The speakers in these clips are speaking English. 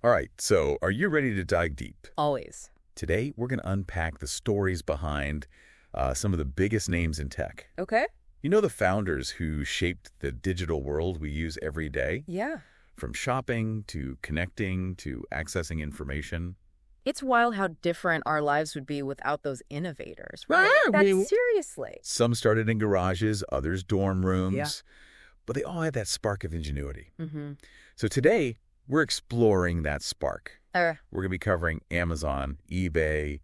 All right, so are you ready to dive deep? Always. Today, we're going to unpack the stories behind some of the biggest names in tech. Okay. You know the founders who shaped the digital world we use every day? Yeah. From shopping to connecting to accessing information. It's wild how different our lives would be without those innovators, right? Ah, That's seriously. Some started in garages, others dorm rooms, but they all had that spark of ingenuity. Mm-hmm. So today, we're exploring that spark. Uh, We're going to be covering Amazon, eBay,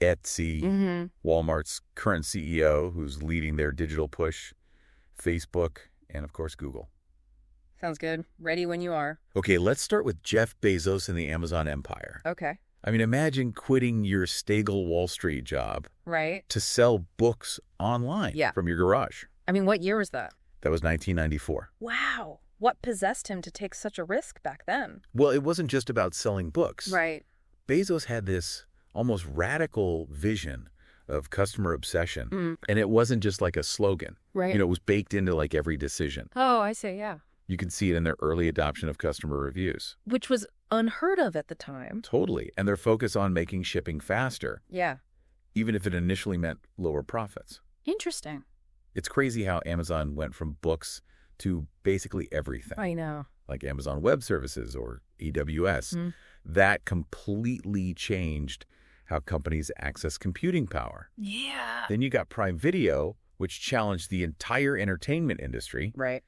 Etsy, mm-hmm. Walmart's current CEO, who's leading their digital push, Facebook, and of course, Google. Sounds good. Ready when you are. Okay, let's start with Jeff Bezos and the Amazon empire. Okay. I mean, imagine quitting your stable Wall Street job Right. to sell books online from your garage. I mean, what year was that? That was 1994. Wow. What possessed him to take such a risk back then? Well, it wasn't just about selling books. Right. Bezos had this almost radical vision of customer obsession, and it wasn't just like a slogan. Right. You know, it was baked into like every decision. Oh, I see, yeah. You can see it in their early adoption of customer reviews. Which was unheard of at the time. Totally. And their focus on making shipping faster, Yeah. even if it initially meant lower profits. Interesting. It's crazy how Amazon went from books to basically everything, I know. like Amazon Web Services or AWS. That completely changed how companies access computing power. Yeah. Then you got Prime Video, which challenged the entire entertainment industry. Right.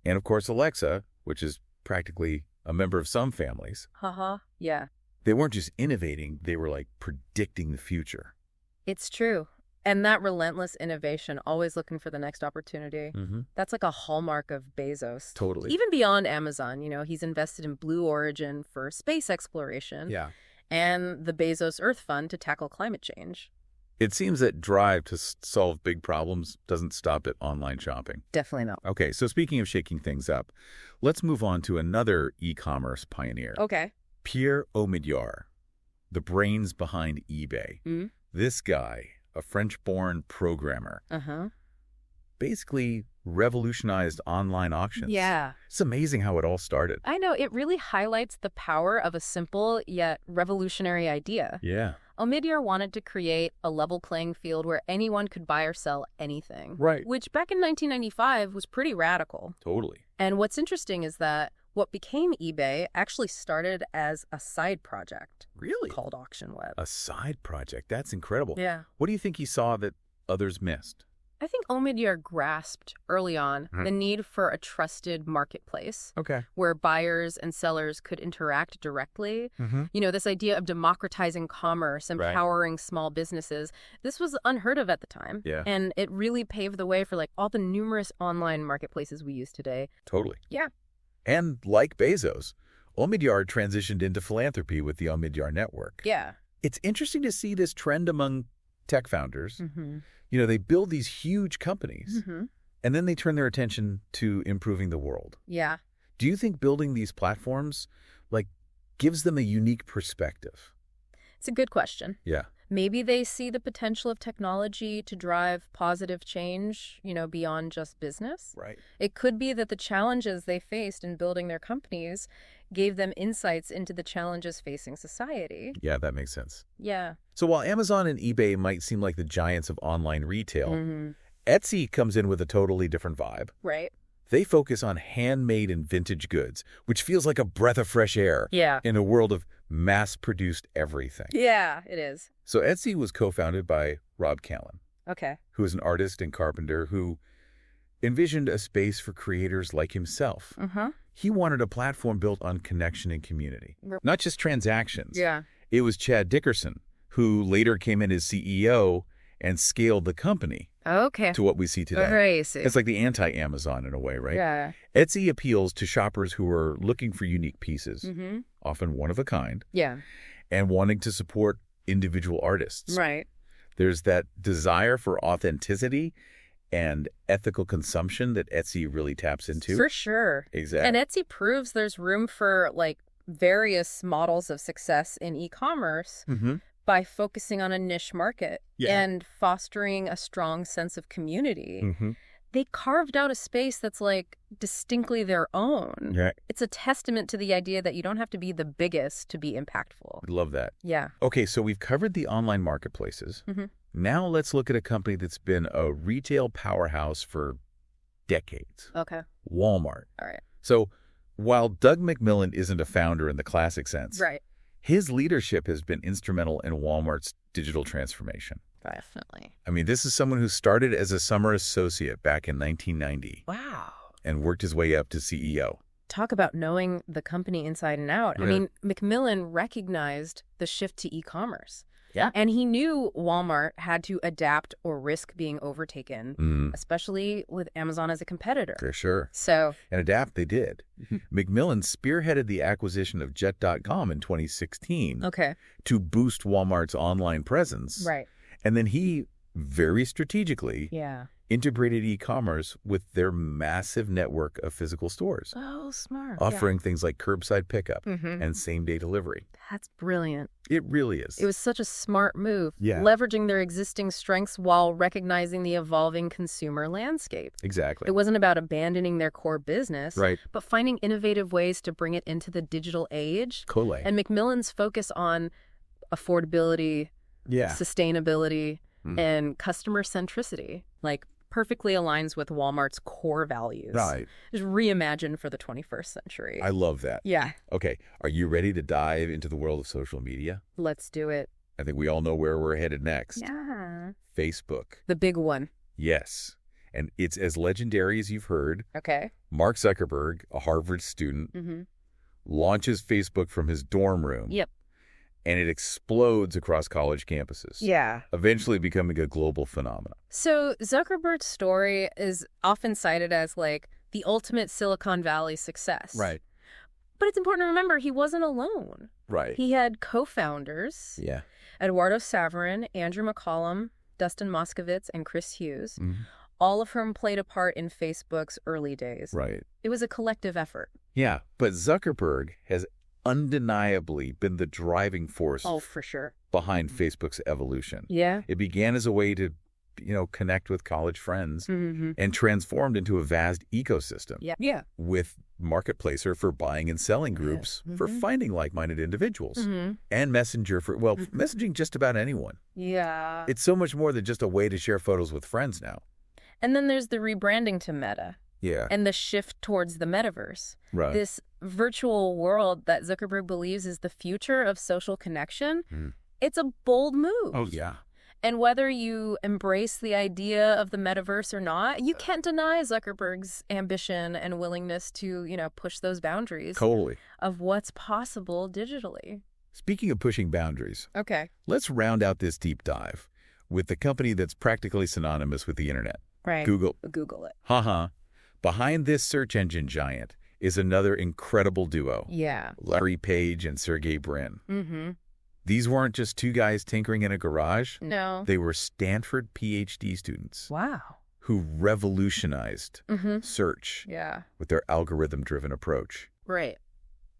And of course, Alexa, which is practically a member of some families. Haha. Yeah. They weren't just innovating, they were like predicting the future. It's true. And that relentless innovation, always looking for the next opportunity, that's like a hallmark of Bezos. Totally. Even beyond Amazon, you know, he's invested in Blue Origin for space exploration. Yeah. And the Bezos Earth Fund to tackle climate change. It seems that drive to solve big problems doesn't stop at online shopping. Definitely not. Okay, so speaking of shaking things up, let's move on to another e-commerce pioneer. Okay. Pierre Omidyar, the brains behind eBay. This guy, a French-born programmer, basically revolutionized online auctions. Yeah. It's amazing how it all started. I know. It really highlights the power of a simple yet revolutionary idea. Yeah. Omidyar wanted to create a level playing field where anyone could buy or sell anything. Right. Which back in 1995 was pretty radical. Totally. And what's interesting is that what became eBay actually started as a side project. Really? Called Auction Web. A side project. That's incredible. Yeah. What do you think he saw that others missed? I think Omidyar grasped early on the need for a trusted marketplace where buyers and sellers could interact directly. You know, this idea of democratizing commerce, empowering small businesses, this was unheard of at the time. Yeah. And it really paved the way for like all the numerous online marketplaces we use today. Totally. Yeah. And like Bezos, Omidyar transitioned into philanthropy with the Omidyar Network. Yeah. It's interesting to see this trend among tech founders. You know, they build these huge companies, and then they turn their attention to improving the world. Yeah. Do you think building these platforms, like, gives them a unique perspective? It's a good question. Yeah. Maybe they see the potential of technology to drive positive change, you know, beyond just business. Right. It could be that the challenges they faced in building their companies gave them insights into the challenges facing society. Yeah, that makes sense. Yeah. So while Amazon and eBay might seem like the giants of online retail, Etsy comes in with a totally different vibe. Right. They focus on handmade and vintage goods, which feels like a breath of fresh air in a world of mass-produced everything. Yeah, it is. So Etsy was co-founded by Rob Callen, Okay. who is an artist and carpenter who envisioned a space for creators like himself. He wanted a platform built on connection and community, not just transactions. Yeah. It was Chad Dickerson, who later came in as CEO and scaled the company Okay. to what we see today. Very see. It's like the anti-Amazon in a way, right? Yeah. Etsy appeals to shoppers who are looking for unique pieces, often one of a kind, Yeah. and wanting to support individual artists. Right. There's that desire for authenticity and ethical consumption that Etsy really taps into. For sure. Exactly. And Etsy proves there's room for like various models of success in e-commerce by focusing on a niche market and fostering a strong sense of community. they carved out a space that's like distinctly their own. Yeah. It's a testament to the idea that you don't have to be the biggest to be impactful. I love that. Yeah. Okay, so we've covered the online marketplaces. Now let's look at a company that's been a retail powerhouse for decades. Okay. Walmart. All right. So while Doug McMillon isn't a founder in the classic sense, Right. his leadership has been instrumental in Walmart's digital transformation. Definitely. I mean, this is someone who started as a summer associate back in 1990 Wow. and worked his way up to CEO. Talk about knowing the company inside and out. Yeah. I mean, McMillon recognized the shift to e-commerce. Yeah. And he knew Walmart had to adapt or risk being overtaken, especially with Amazon as a competitor. For sure. So, And adapt they did. McMillon spearheaded the acquisition of Jet.com in 2016 okay. to boost Walmart's online presence. Right. And then he, very strategically, Yeah. integrated e-commerce with their massive network of physical stores, Oh, smart. offering things like curbside pickup Yeah. and same-day delivery. That's brilliant. It really is. It was such a smart move, Yeah. leveraging their existing strengths while recognizing the evolving consumer landscape. Exactly. It wasn't about abandoning their core business, Right. but finding innovative ways to bring it into the digital age. Colay. And McMillon's focus on affordability, Yeah. sustainability, and customer centricity, like, perfectly aligns with Walmart's core values. Right. Just reimagined for the 21st century. I love that. Yeah. Okay. Are you ready to dive into the world of social media? Let's do it. I think we all know where we're headed next. Yeah. Facebook. The big one. Yes. And it's as legendary as you've heard. Okay. Mark Zuckerberg, a Harvard student, launches Facebook from his dorm room. Yep. And it explodes across college campuses. Yeah. Eventually becoming a global phenomenon. So Zuckerberg's story is often cited as like the ultimate Silicon Valley success. Right. But it's important to remember he wasn't alone. Right. He had co-founders, Yeah. Eduardo Saverin, Andrew McCollum, Dustin Moskovitz, and Chris Hughes, all of whom played a part in Facebook's early days. Right. It was a collective effort. Yeah. But Zuckerberg has undeniably been the driving force For sure. behind Facebook's evolution. Yeah. It began as a way to, connect with college friends and transformed into a vast ecosystem Yeah. with Marketplacer for buying and selling groups for finding like-minded individuals and Messenger for, messaging just about anyone. Yeah. It's so much more than just a way to share photos with friends now. And then there's the rebranding to Meta. Yeah. And the shift towards the metaverse. Right. This virtual world that Zuckerberg believes is the future of social connection. It's a bold move. Oh, yeah. And whether you embrace the idea of the metaverse or not, you can't deny Zuckerberg's ambition and willingness to, push those boundaries Totally. of what's possible digitally. Speaking of pushing boundaries, Okay. let's round out this deep dive with the company that's practically synonymous with the internet. Right. Google. Google it. Behind this search engine giant is another incredible duo. Yeah. Larry Page and Sergey Brin. Mm-hmm. These weren't just two guys tinkering in a garage. No. They were Stanford PhD students Wow. who revolutionized search Yeah. with their algorithm-driven approach. Right.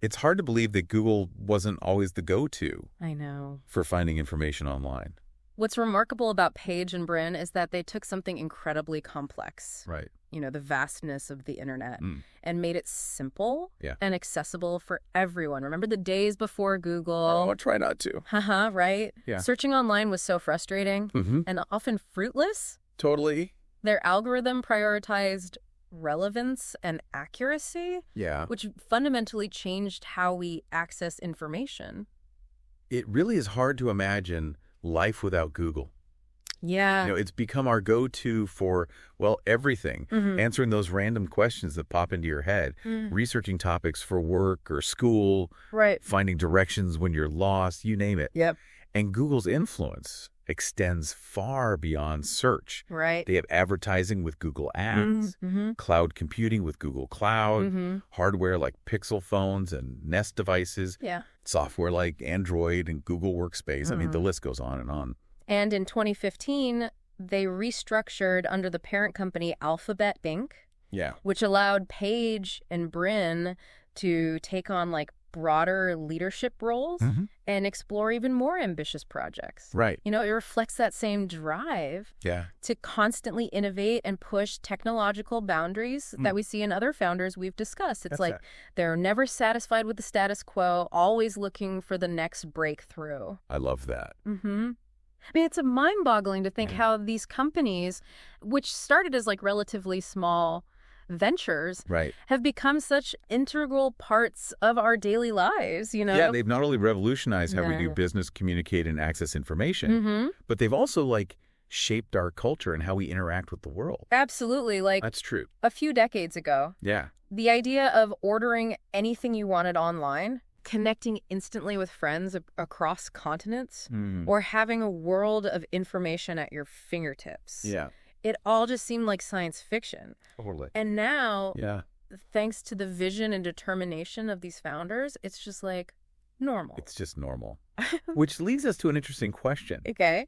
It's hard to believe that Google wasn't always the go-to I know. for finding information online. What's remarkable about Page and Brin is that they took something incredibly complex, Right. the vastness of the internet, and made it simple and accessible for everyone. Remember the days before Google? Oh, try not to. Right? Yeah. Searching online was so frustrating and often fruitless. Totally. Their algorithm prioritized relevance and accuracy, Yeah. which fundamentally changed how we access information. It really is hard to imagine life without Google. Yeah. It's become our go-to for, everything. Answering those random questions that pop into your head, researching topics for work or school, Right. finding directions when you're lost, you name it. Yep. And Google's influence extends far beyond search. Right. They have advertising with Google Ads, cloud computing with Google Cloud, hardware like Pixel phones and Nest devices, Yeah. software like Android and Google Workspace. I mean, the list goes on and on. And in 2015, they restructured under the parent company Alphabet Inc., Yeah. which allowed Page and Brin to take on like broader leadership roles and explore even more ambitious projects. Right. You know, it reflects that same drive to constantly innovate and push technological boundaries that we see in other founders we've discussed. It's like they're never satisfied with the status quo, always looking for the next breakthrough. I love that. I mean, it's mind-boggling to think how these companies, which started as like relatively small ventures, have become such integral parts of our daily lives, you know? Yeah, they've not only revolutionized how we do business, communicate, and access information, but they've also, like, shaped our culture and how we interact with the world. Absolutely. Like, that's true. A few decades ago, the idea of ordering anything you wanted online, connecting instantly with friends across continents, or having a world of information at your fingertips. It all just seemed like science fiction. Totally. And now, thanks to the vision and determination of these founders, it's just like normal. It's just normal. Which leads us to an interesting question. Okay.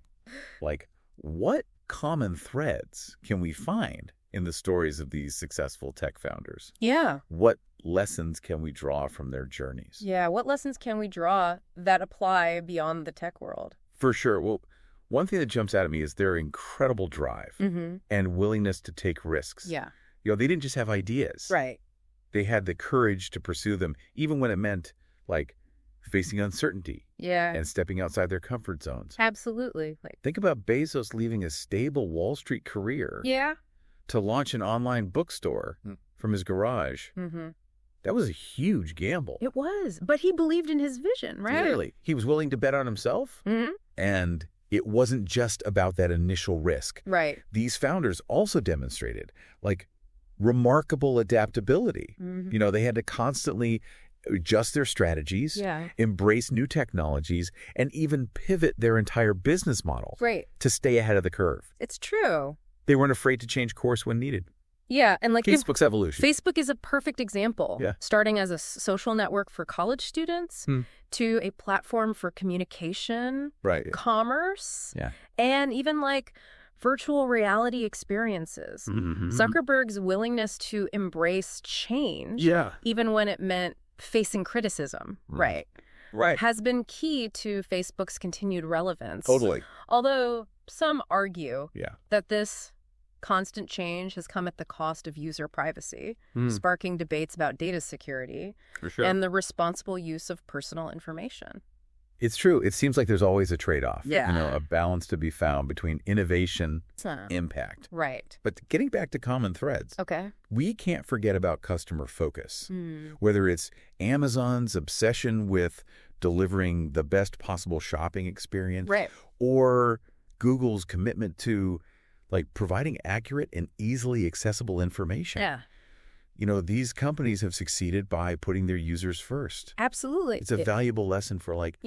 Like, what common threads can we find in the stories of these successful tech founders? Yeah. What lessons can we draw from their journeys? Yeah, what lessons can we draw that apply beyond the tech world? For sure. Well, one thing that jumps out at me is their incredible drive and willingness to take risks. Yeah. You know, they didn't just have ideas. Right. They had the courage to pursue them, even when it meant, like, facing uncertainty. Yeah. And stepping outside their comfort zones. Absolutely. Like, think about Bezos leaving a stable Wall Street career to launch an online bookstore from his garage. That was a huge gamble. It was. But he believed in his vision, right? Clearly. He was willing to bet on himself. And it wasn't just about that initial risk. Right. These founders also demonstrated, like, remarkable adaptability. You know, they had to constantly adjust their strategies, embrace new technologies, and even pivot their entire business model to stay ahead of the curve. It's true. They weren't afraid to change course when needed. Yeah, and like Facebook's evolution. Facebook is a perfect example. Starting as a social network for college students to a platform for communication, commerce, and even like virtual reality experiences. Zuckerberg's willingness to embrace change, even when it meant facing criticism, has been key to Facebook's continued relevance. Totally. Although some argue that this constant change has come at the cost of user privacy, sparking debates about data security and the responsible use of personal information. It's true. It seems like there's always a trade-off. You know, a balance to be found between innovation, impact. Right. But getting back to common threads, we can't forget about customer focus. Whether it's Amazon's obsession with delivering the best possible shopping experience, or Google's commitment to, like, providing accurate and easily accessible information. You know, these companies have succeeded by putting their users first. Absolutely. It's a valuable lesson for, like,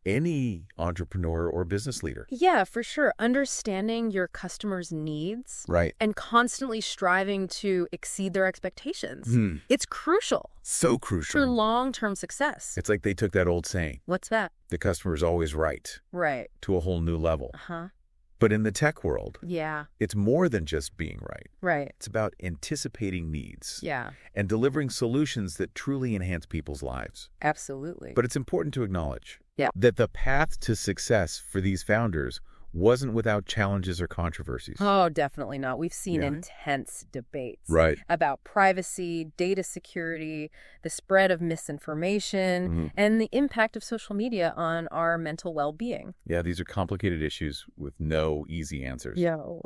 any entrepreneur or business leader. Yeah, for sure. Understanding your customers' needs and constantly striving to exceed their expectations. It's crucial. So crucial. For long-term success. It's like they took that old saying. What's that? The customer's always right. Right. To a whole new level. But in the tech world, it's more than just being right. Right. It's about anticipating needs. Yeah. And delivering solutions that truly enhance people's lives. Absolutely. But it's important to acknowledge that the path to success for these founders wasn't without challenges or controversies. Oh, definitely not. We've seen intense debates about privacy, data security, the spread of misinformation, and the impact of social media on our mental well-being. Yeah, these are complicated issues with no easy answers.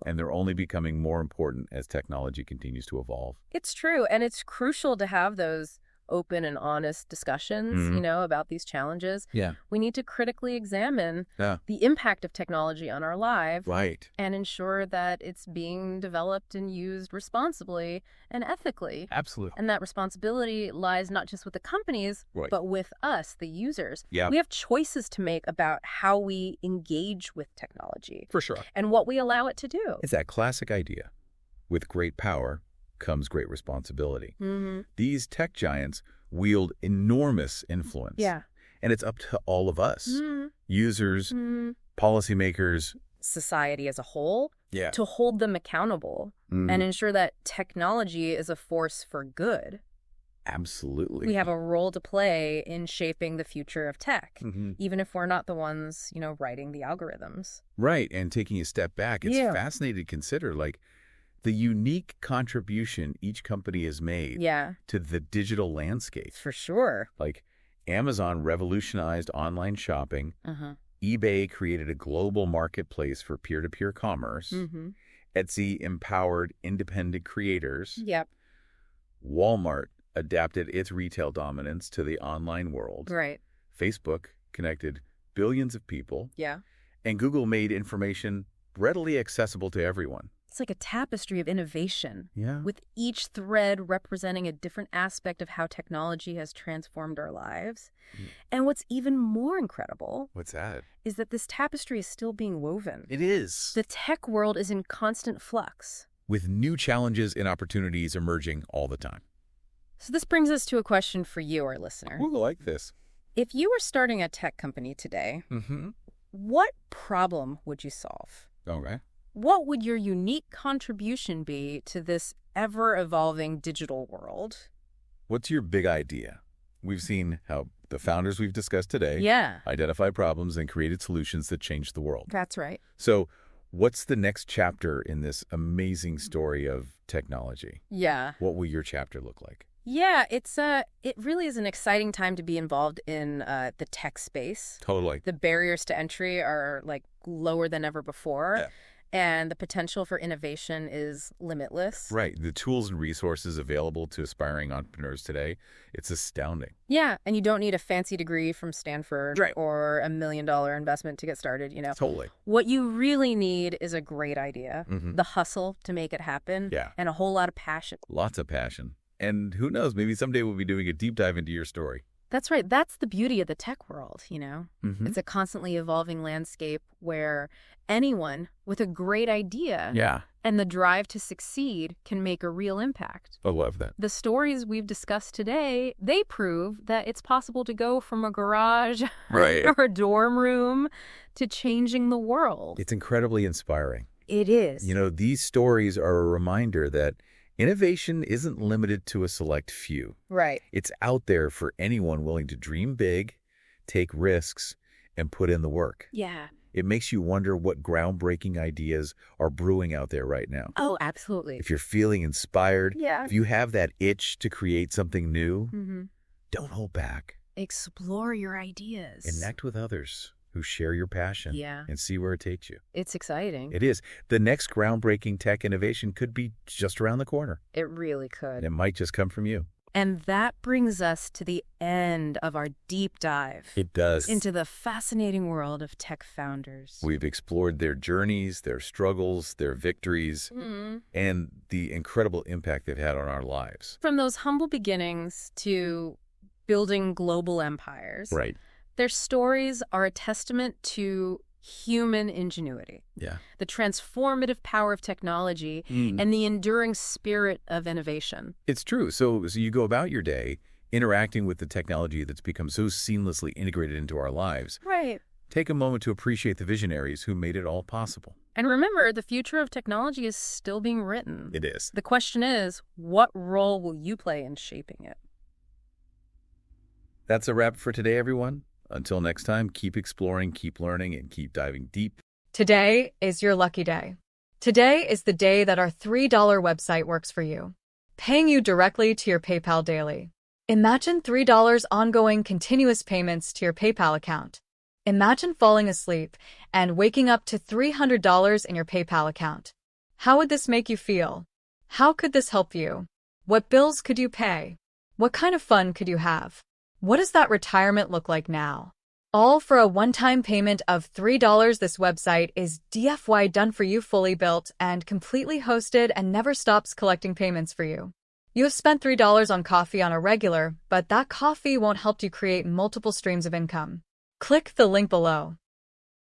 And they're only becoming more important as technology continues to evolve. It's true, and it's crucial to have those open and honest discussions, you know, about these challenges. We need to critically examine the impact of technology on our lives and ensure that it's being developed and used responsibly and ethically. Absolutely. And that responsibility lies not just with the companies, but with us, the users. We have choices to make about how we engage with technology. For sure. And what we allow it to do. It's that classic idea. With great power comes great responsibility. These tech giants wield enormous influence. And it's up to all of us, users, policymakers, society as a whole, to hold them accountable and ensure that technology is a force for good, Absolutely. We have a role to play in shaping the future of tech, even if we're not the ones, writing the algorithms. Right. And taking a step back, it's fascinating to consider, like, the unique contribution each company has made to the digital landscape. For sure. Like, Amazon revolutionized online shopping. eBay created a global marketplace for peer-to-peer commerce. Etsy empowered independent creators. Yep. Walmart adapted its retail dominance to the online world. Right. Facebook connected billions of people. Yeah. And Google made information readily accessible to everyone. It's like a tapestry of innovation. Yeah. With each thread representing a different aspect of how technology has transformed our lives. And what's even more incredible... What's that? ...is that this tapestry is still being woven. It is. The tech world is in constant flux. With new challenges and opportunities emerging all the time. So this brings us to a question for you, our listener. We'll like this. If you were starting a tech company today, what problem would you solve? Okay. What would your unique contribution be to this ever-evolving digital world? What's your big idea? We've seen how the founders we've discussed today identified problems and created solutions that changed the world. That's right. So what's the next chapter in this amazing story of technology? Yeah. What will your chapter look like? Yeah, it really is an exciting time to be involved in the tech space. Totally. The barriers to entry are like lower than ever before. Yeah. And the potential for innovation is limitless. Right. The tools and resources available to aspiring entrepreneurs today, it's astounding. Yeah. And you don't need a fancy degree from Stanford or $1 million investment to get started, Totally. What you really need is a great idea, the hustle to make it happen, and a whole lot of passion. Lots of passion. And who knows, maybe someday we'll be doing a deep dive into your story. That's right. That's the beauty of the tech world, It's a constantly evolving landscape where anyone with a great idea and the drive to succeed can make a real impact. I love that. The stories we've discussed today, they prove that it's possible to go from a garage or a dorm room to changing the world. It's incredibly inspiring. It is. These stories are a reminder that innovation isn't limited to a select few. Right. It's out there for anyone willing to dream big, take risks, and put in the work. Yeah. It makes you wonder what groundbreaking ideas are brewing out there right now. Oh, absolutely. If you're feeling inspired, if you have that itch to create something new, don't hold back. Explore your ideas. Connect with others who share your passion and see where it takes you. It's exciting. It is. The next groundbreaking tech innovation could be just around the corner. It really could. And it might just come from you. And that brings us to the end of our deep dive. It does. Into the fascinating world of tech founders. We've explored their journeys, their struggles, their victories, and the incredible impact they've had on our lives. From those humble beginnings to building global empires. Right. Their stories are a testament to human ingenuity, the transformative power of technology, and the enduring spirit of innovation. It's true. So you go about your day interacting with the technology that's become so seamlessly integrated into our lives. Right. Take a moment to appreciate the visionaries who made it all possible. And remember, the future of technology is still being written. It is. The question is, what role will you play in shaping it? That's a wrap for today, everyone. Until next time, keep exploring, keep learning, and keep diving deep. Today is your lucky day. Today is the day that our $3 website works for you, paying you directly to your PayPal daily. Imagine $3 ongoing continuous payments to your PayPal account. Imagine falling asleep and waking up to $300 in your PayPal account. How would this make you feel? How could this help you? What bills could you pay? What kind of fun could you have? What does that retirement look like now? All for a one-time payment of $3. This website is DFY done for you, fully built and completely hosted, and never stops collecting payments for you. You have spent $3 on coffee on a regular, but that coffee won't help you create multiple streams of income. Click the link below.